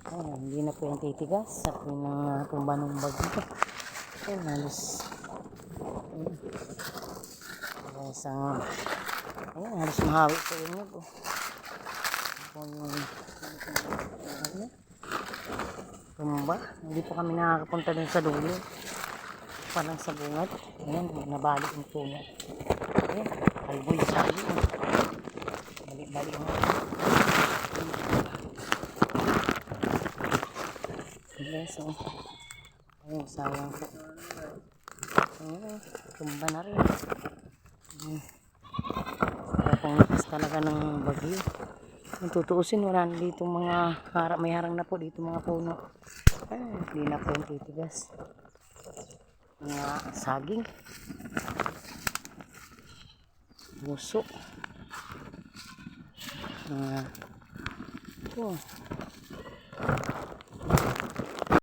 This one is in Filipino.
Ayan, hindi na po yung titigas sa pinangtumba ng bagyo. Ayan, halos isang ayan, halos mahawi po yung nag kung ano, tumba. Hindi po kami nakakapunta dun sa dulo, parang sa bungad. Ayan, nabalik yung puno. Ayan, kalboy sabi mo, balik-balik mo. So, ayun, sayang po. Tumba na rin. Kaya kung lakas talaga ng bagyo, kung tutuusin, wala na dito mga may harang na po dito mga puno. Ay, hindi na po yung titigas. Mga saging, buso. Ito.